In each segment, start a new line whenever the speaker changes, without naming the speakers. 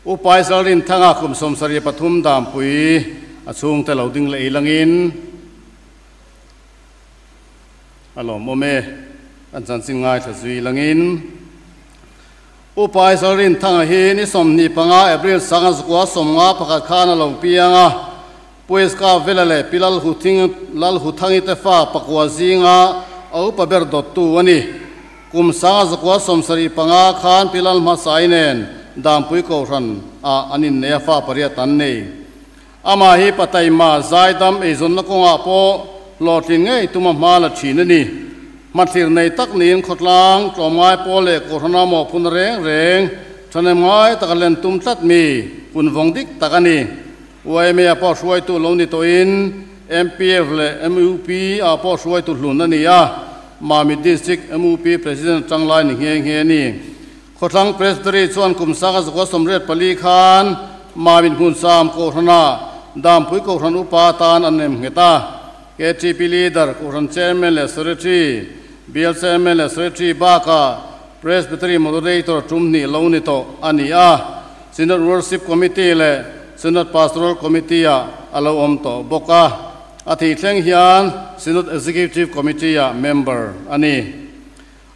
อุปายสรินทั้งอาคุมสมสรีปฐุมดามปุยอาช่วงแต่เหล่าดึงเลยลังอินอารมณ์โมเมอันจันสิงง่ายจะสุยลังอินอุปายสรินทั้งเฮนิสมนิปังอาเอเบริลสังสกัวสมงาพักขานเหล่าเปียงอาปุยสกาเวลเลปิลลหุทิงลลหุทังอิตฟ้าปักวาซิงอาเอาปะเบรดตูวันนี้กุมสังสกัวสมสรีปังอาขานปิลลมาสายเนนดามปุยโกรันอันนี้เนฟ้าปริยตันนี่อามาฮีปะไตมาใจดำเอซอนนักงอาโปหลอดลิงไงตุมามาละชีนนี่มัดสิรในตักนินขดลางกลมไม้โปเล็กโกรนาโมพุนเร่งฉันไม้ตะกันเล่นตุมตัดมีปุนวงดิกตะกันนี่วัยเมียพอช่วยตุลงนิตัวอิน MPF และ MUP พอช่วยตุลุนนั่นนี่มามิดิสติก MUP President จังไรนี่เฮียนี่ขดลังเพรสตรีส่วนกลุ่มสังกัดสกสมเร็จปลีคานมาบินคุณสามโกรนาดามปุยโกรันอุปาทานอันเนมเฮตา KTP leader โกรันเชมเมลเสรี BLCML Secretary Baka Presbytery Moderator Tumni Launito Ania Synod Worship Committee le Synod Pastoral Committee Alo Omto Boka Ati Tleng Hian Synod Executive Committee Member Ani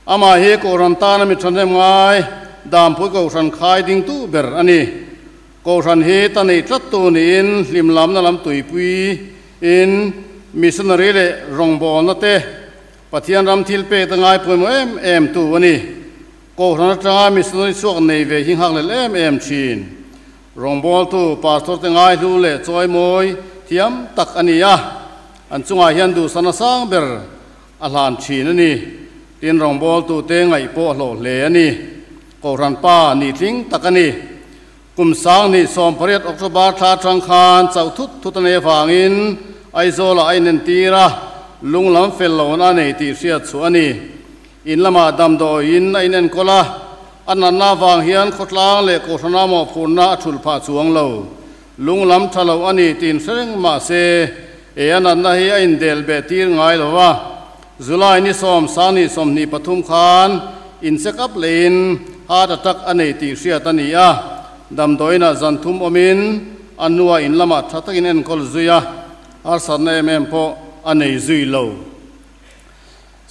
Ama He Korantana Mitranem Ngai Dam Pui Ko Ran Khai Ding Tu Ber Ani Ko Ran He Tani Tlattu Ni In Lim Lam Na Lam Tui Pui In Missionary le Rongbol Na Teปะเทียนรำทิลเปตงายปุ่มเอ็มตัววันนี้โกรธจังอามิสนุยสวกในเวหิงหักเลยเอ็มชีนรองบอลตัวปาสตอร์ตงายดูเล่จอยมวยเทียมตักอันนี้อันจุงอาเฮียนดูสนสังเบอร์อัลานชีนนี่ตีนรองบอลตัวเตงไอโปโลเล่นี่โกรธป้านี่ทิ้งตักอันนี้กุมสังนี่สอมเปรียดออกสบาทาทางคานเจ้าทุตเนฟังอินไอโซลาไอเนนตีระลุงลำเฟลโลนั่นเองที่เสียส่วนนี้อินละมาดำโดอินไอเนนโคลาอันนั้นนาฟังเฮียนขดลางเล็กโคชนาโมพูนนาชุลผาสวงเราลุงลำทะเลอันนี้ตีนเสงมาเซอันนั้นนาฮีอินเดลเบตีร์ไงล่ะวะจุลัยนี่สมสานี่สมนี่ปฐุมขานอินเซกับเลนฮาดตักอันนี้ที่เสียตันนี้ดำโดยน่ะจันทุมอมินอันนัวอินละมาทักอินเอ็นคอลซุยอาร์สันเนเมมโปอันนี้จุยโล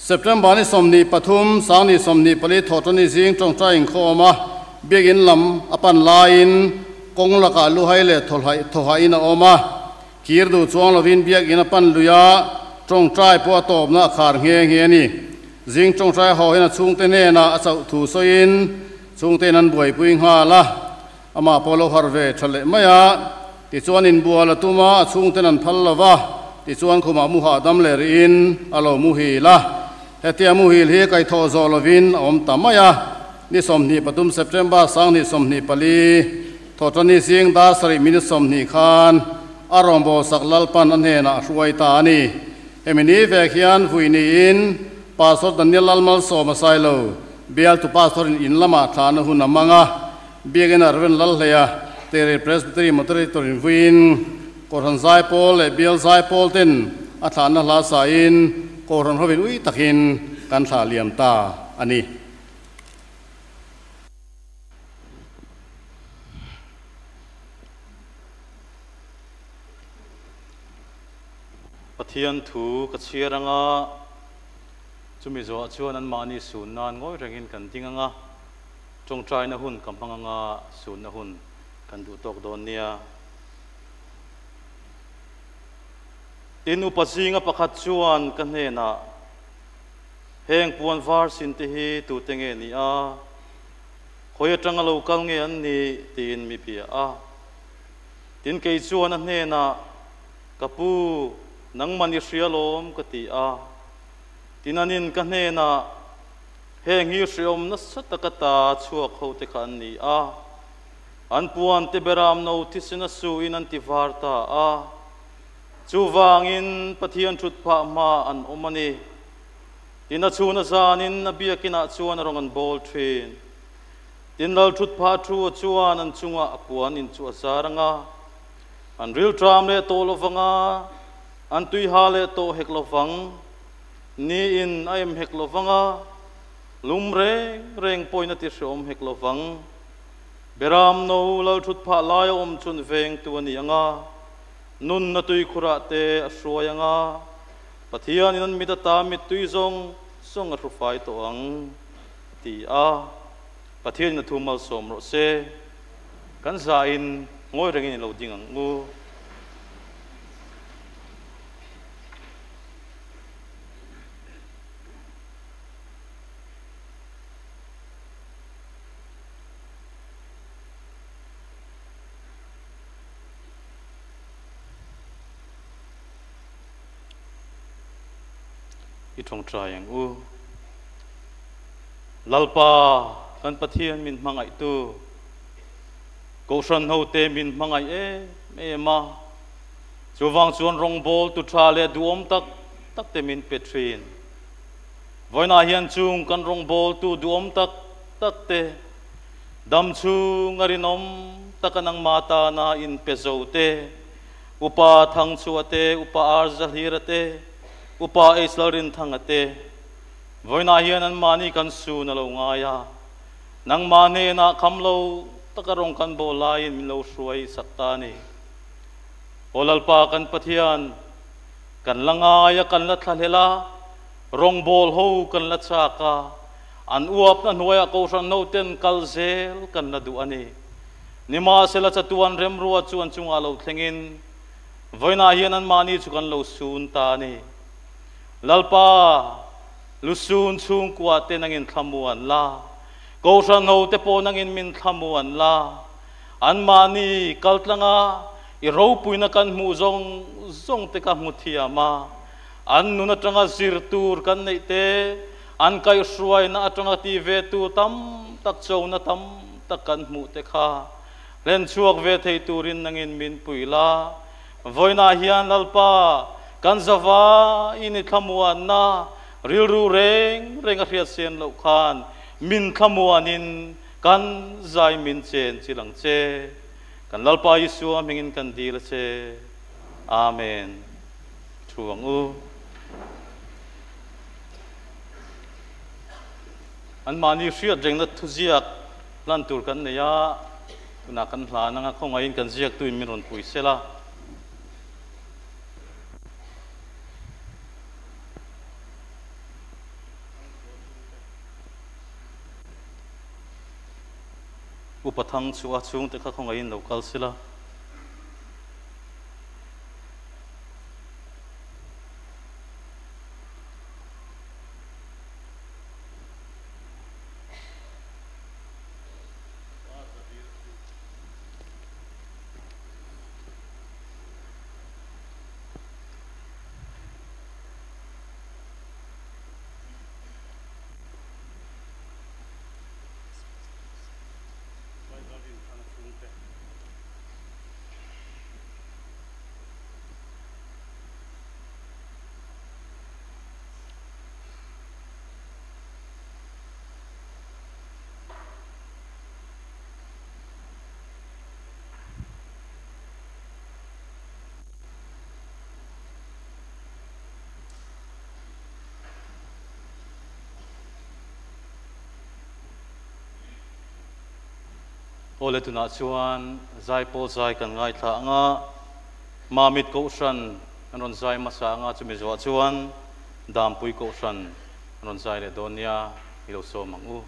เซปเทมเบอร์นี้สมนีปฐุมสางนี้สมนีปริทอตนี้สิงจงใจอิงข้อมาเบียกินลำอปันลายอินกงละกาลุไฮเลทอหายนอมาคีร์ดูจวงลวินเบียกินอปันลุยาจงใจปวดตบนะขาดเฮียนี่สิงจงใจหอยนะชุงเตเนนะอาศัยถูสอินชุงเตนันบวยปุยงฮาละอามาพอลฮาร์เวทะเลไม่ยาติจวนอินบัวละตุมาชุงเตนันพัลละวะที่ส่วนขมามุหาดำเลรินอโลมุฮีละเฮติยมุฮีลเฮกัยทอซอลวินอมตามายานิสมนีปฐุมเซปเทมเบอร์สังนิสมนีปลีทอตนิสิงดาสริมินิสมนีคานอารมณ์โบสักลลปันอันเฮนะช่วยตานีเฮมินีเวกิยันฟุยนีอินปาสอดดันเนลลมัลโซมาไซโลเบียลตุปาสอดอินละมาทานหุนมังะเบียกินอาร์เวนลลเฮียเตเรเพรสบิตรีมอเตอร์ตอรินวินโกรันไซโพลเบียลไซโพลเต็นอัฐานลาสาอินโกรันพวินอุยตักินกันสาเลียมตาอันนี้ปะเทียนถูกเชียรังอาจุมิโซชวนนั้นมานี่ศูนย์นานง้อยแรงอินกันจริงอ่ะจงใจนะหุ่นกำพังงาศูนย์นะหุ่นกันดูตกโดนเนี่ยตินุปัสสิงะประคัตชวนกันเฮนะเฮงปวนฟาร์สินติฮีตูเตงเงนี่คอยจังเรากังเงอันนี้ตินมีเปียตินเกยชวนนั่นเฮนะกับปูนังมันยิเสียลมกติตินันินกันเฮนะเฮงฮิเสียมนัสตะกตาชัวเขาเตขันนี่อันปวนเตเบรามโนทิสนัสูอินันติฟาร์ตาจูวางอินปะเทียนชุดพระมาอันอมันนีตินาชูนาซานินนบีกินาชวนรองอันบอลเทรนตินดาลชุดพระชัวชวนอันจุงะกวนอินชัวสารังอันริลทรามเลโตโลฟังอันตุยฮาเลโตเฮกโลฟังนี่อินไอเอ็มเฮกโลฟังลุมเร่งปอยนัติชมเฮกโลฟัง
beram no lo thut pha lai chun veng tu ani anga nun na tui khura te asroyanga pathian in mita ta mit tui zong song a rufai to ang ti a pathian na thumal som ro se kan za in ngoi rengin lo ding ang ngu trong trying u lalpa kan pathian min mangai tu ko san ho te min mangai e ma chuwang chuan rong bol tu tha le duom tak tak te min petrin voina hian chung kan rong bol tu duom tak tak te dam chu ngarinom takanang mata na in pezo te upa thang chuate upa arzalhirate upa eslarin thangate voina hian an mani kan su na lo ngaya nang mane na khamlo takarong kan bolai min lo suai saktani olalpa kan pathian kan langaya kan la thalela rong bol ho kan la chaka an uap na noya ko san no ten kalzel kan la du ani nima sela chatuan remruwa chuan chunga lo thlengin voina hian an mani chu kan lo sun ta ni lalpa lusun chung kwa te nangin thamuan la ko san ho te po nangin min thamuan la an mani kaltlanga i ro puina kan mu zong zong te ka mu thiama an nuna tanga zir tur kan nei te an kai suai na atanga ti ve tu tam tak chau na tam tak kan mu te kha len chuak ve thei turin nangin min puila voina hian lalpa kan zawa ini thamuan na rilru reng a hriat sen lo khan min thamuanin kan zai min chen chilang che kan lalpa Yesu amingin kan dil che amen chuang u an mani hriat reng na thuziak lan tur kan neya tuna kan hla nanga khongain kan ziak tu min ron pui sela upathang chuwa chung te kha khongain local sila ole tuna chuan zai po zai kan ngai thla anga mamit ko san anon zai masa anga chumi zo chuan dam pui ko san anon zai le donia ilo so mangu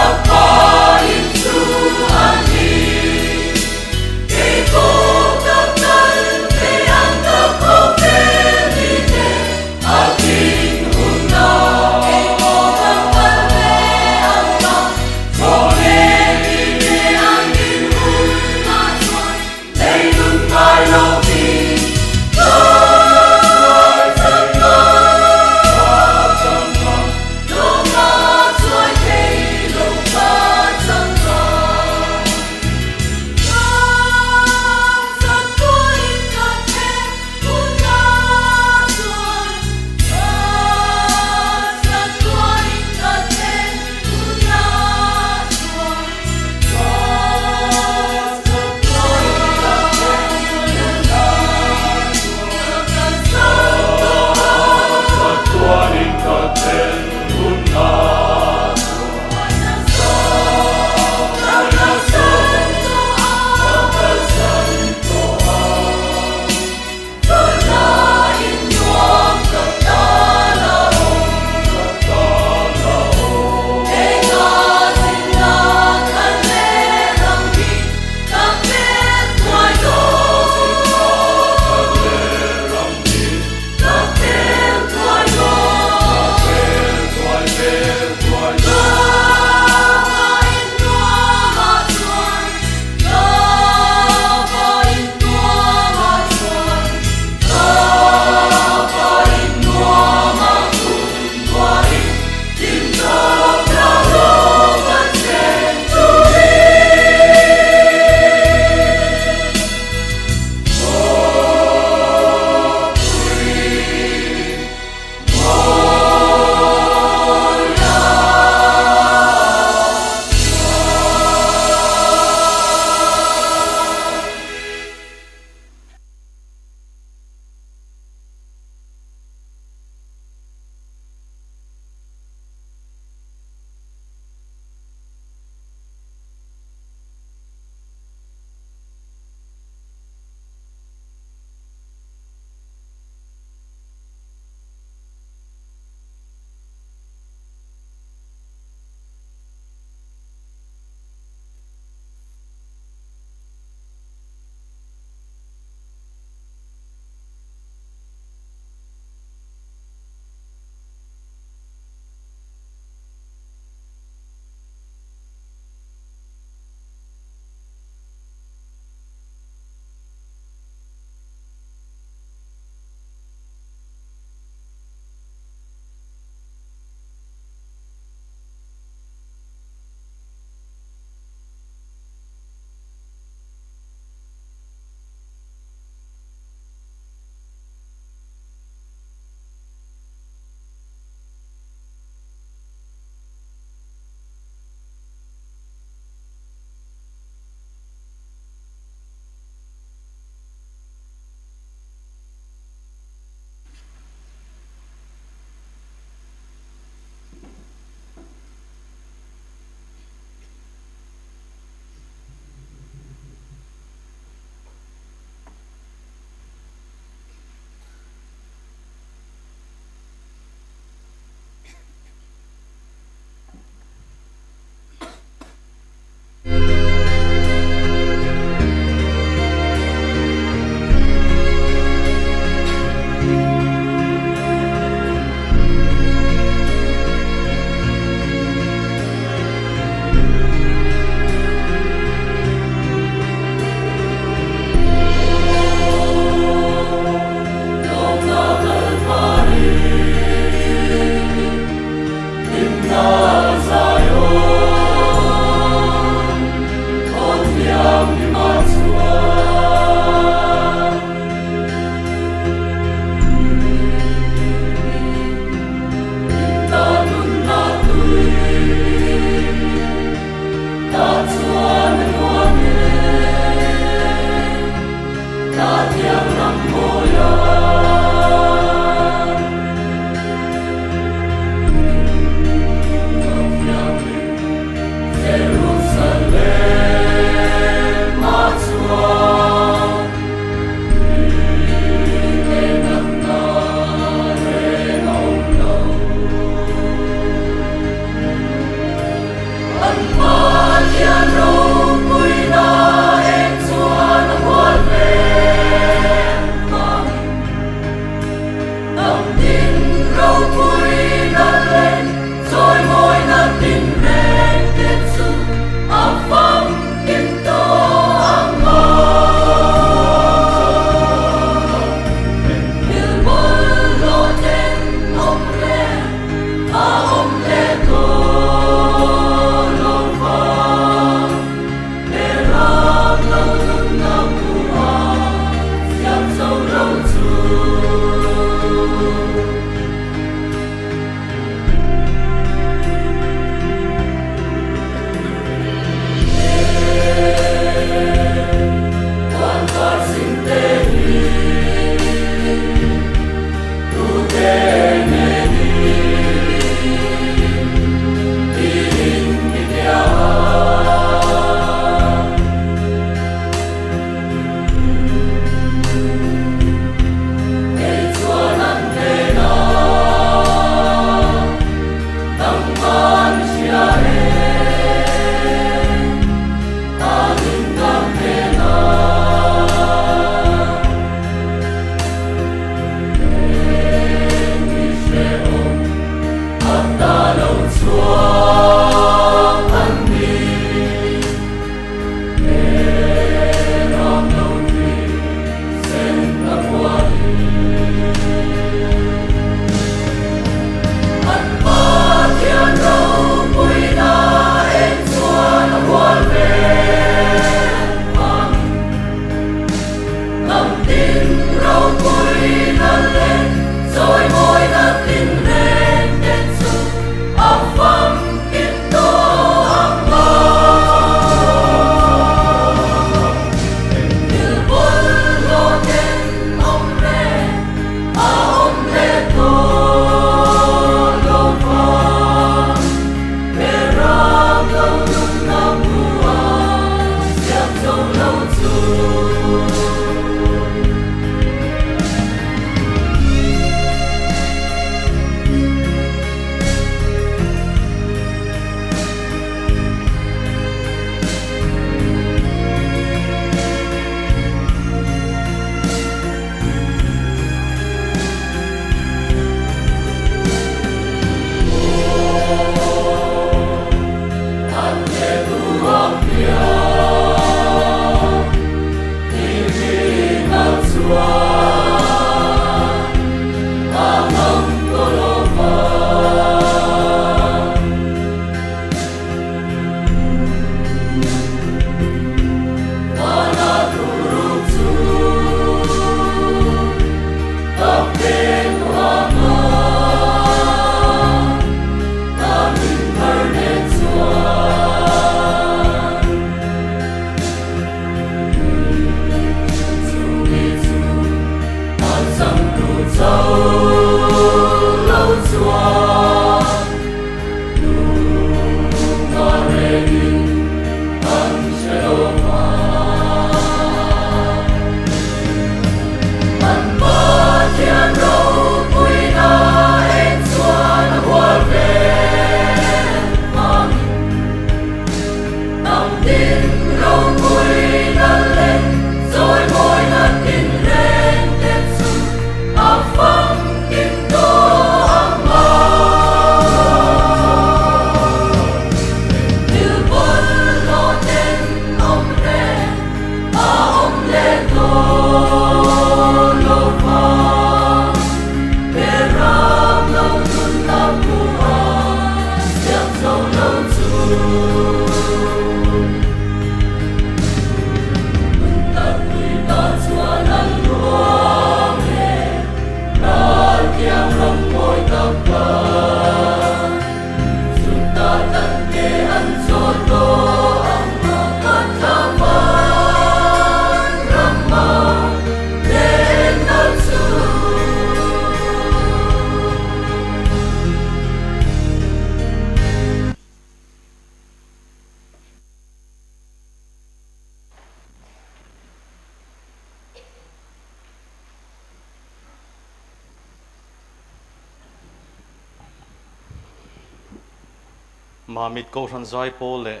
mà mít câu răn dai pol lệ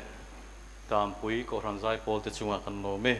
tam pui câu răn dai pol te chunga kan lo me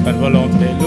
Kan valong te